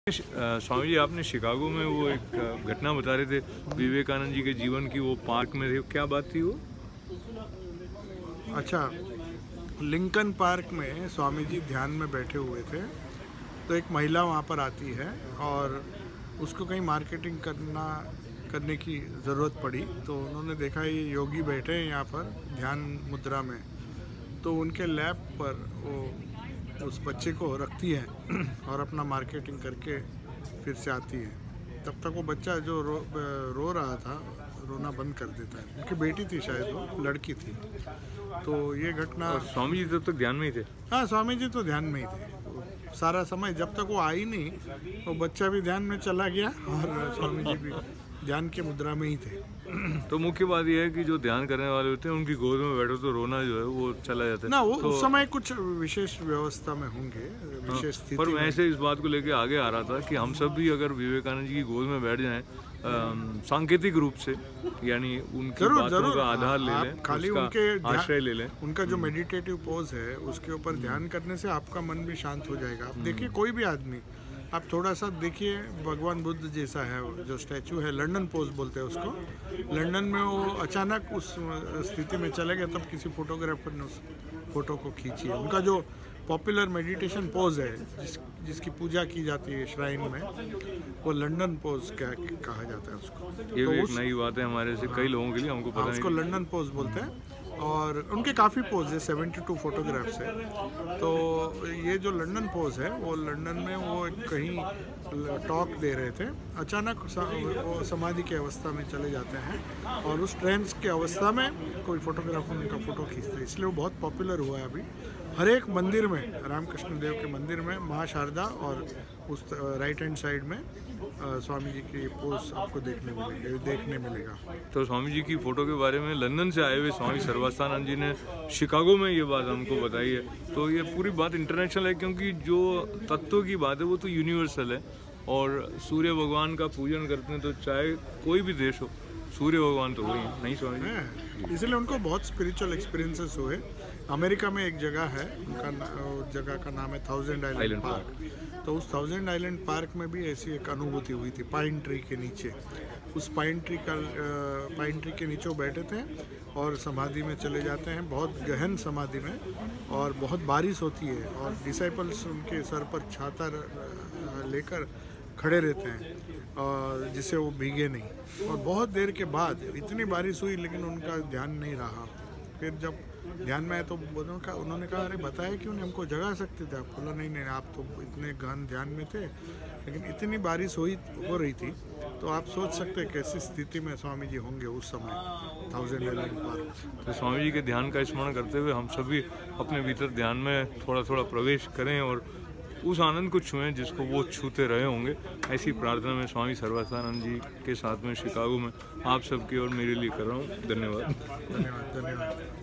स्वामी जी, आपने शिकागो में वो एक घटना बता रहे थे विवेकानंद जी के जीवन की, वो पार्क में थे, क्या बात थी वो? अच्छा, लिंकन पार्क में स्वामी जी ध्यान में बैठे हुए थे तो एक महिला वहाँ पर आती है और उसको कहीं मार्केटिंग करने की ज़रूरत पड़ी। तो उन्होंने देखा ये योगी बैठे हैं यहाँ पर ध्यान मुद्रा में, तो उनके लैब पर वो उस बच्चे को रखती है और अपना मार्केटिंग करके फिर से आती है। तब तक वो बच्चा जो रो रहा था रोना बंद कर देता है। उनकी बेटी थी, शायद वो लड़की थी। तो ये घटना। और स्वामी जी तब तक ध्यान में ही थे? हाँ, स्वामी जी तो ध्यान में ही थे सारा समय। जब तक वो आई नहीं वो बच्चा भी ध्यान में चला गया और स्वामी जी भी ध्यान के मुद्रा में ही थे। तो मुख्य बात यह है कि जो ध्यान करने वाले होते हैं उनकी गोद में बैठो तो रोना जो है वो चला जाता है ना। वो तो उस समय कुछ विशेष व्यवस्था में होंगे, विशेष स्थिति पर मैं में। ऐसे इस बात को लेके आगे आ रहा था कि हम सब भी अगर विवेकानंद जी की गोद में बैठ जाएं सांकेतिक रूप से, यानी उनकी बातों का आधार ले लें, खाली उसका उनके आश्रय ले लें, उनका जो मेडिटेटिव पोज है उसके ऊपर ध्यान करने से आपका मन भी शांत हो जाएगा। आप देखिए, कोई भी आदमी आप थोड़ा सा देखिए, भगवान बुद्ध जैसा है जो स्टैचू है, लंदन पोज बोलते हैं उसको। लंदन में वो अचानक उस स्थिति में चले गए, तब किसी फोटोग्राफर ने उस फोटो को खींची है। उनका जो पॉपुलर मेडिटेशन पोज है जिसकी पूजा की जाती है श्राइन में, वो लंदन पोज कहा जाता है उसको। ये तो भी एक नई बात है हमारे से कई लोगों के लिए, हमको पता नहीं। उसको लंदन पोज बोलते हैं और उनके काफ़ी पोज है, 72 फोटोग्राफ्स है। तो ये जो लंदन पोज है वो लंदन में वो कहीं टॉक दे रहे थे, अचानक वो समाधि की अवस्था में चले जाते हैं और उस ट्रेंस की अवस्था में कोई फोटोग्राफर उनका फ़ोटो खींचते हैं। इसलिए वो बहुत पॉपुलर हुआ है अभी। हर एक मंदिर में, रामकृष्ण देव के मंदिर में माँ शारदा और उस राइट हैंड साइड में स्वामी जी की पोज आपको देखने मिलेगा। तो स्वामी जी की फ़ोटो के बारे में लंदन से आए हुए स्वामी सर्वास्थानंद जी ने शिकागो में ये बात हमको बताई है। तो ये पूरी बात इंटरनेशनल है, क्योंकि जो तत्व की बात है वो तो यूनिवर्सल है। और सूर्य भगवान का पूजन करते हैं तो चाहे कोई भी देश हो, सूर्य भगवान तो वही है, नहीं स्वामी जी? इसलिए उनको बहुत स्पिरिचुअल एक्सपीरियंसेस हुए। अमेरिका में एक जगह है, उनका जगह का नाम है 1000 आइलैंड पार्क। तो उस 1000 आइलैंड पार्क में भी ऐसी एक अनुभूति हुई थी, पाइन ट्री के नीचे। उस पाइन ट्री के नीचे वो बैठे थे और समाधि में चले जाते हैं, बहुत गहन समाधि में, और बहुत बारिश होती है और डिसाइपल्स उनके सर पर छाता लेकर खड़े रहते हैं और जिससे वो भीगे नहीं। और बहुत देर के बाद इतनी बारिश हुई लेकिन उनका ध्यान नहीं रहा। फिर जब ध्यान में आए तो उन्होंने कहा, अरे बताया क्यों नहीं, हमको जगा सकते थे आप। बोला नहीं, आप तो इतने गहन ध्यान में थे, लेकिन इतनी बारिश हो रही थी। तो आप सोच सकते हैं कैसी स्थिति में स्वामी जी होंगे उस समय 1000 आइलैंड पार्क। तो स्वामी जी के ध्यान का स्मरण करते हुए हम सभी अपने भीतर ध्यान में थोड़ा थोड़ा प्रवेश करें और उस आनंद को छुएं जिसको वो छूते रहे होंगे। ऐसी प्रार्थना मैं स्वामी सर्वास्थानंद जी के साथ में शिकागो में आप सबकी और मेरे लिए कर रहा हूँ। धन्यवाद। धन्यवाद।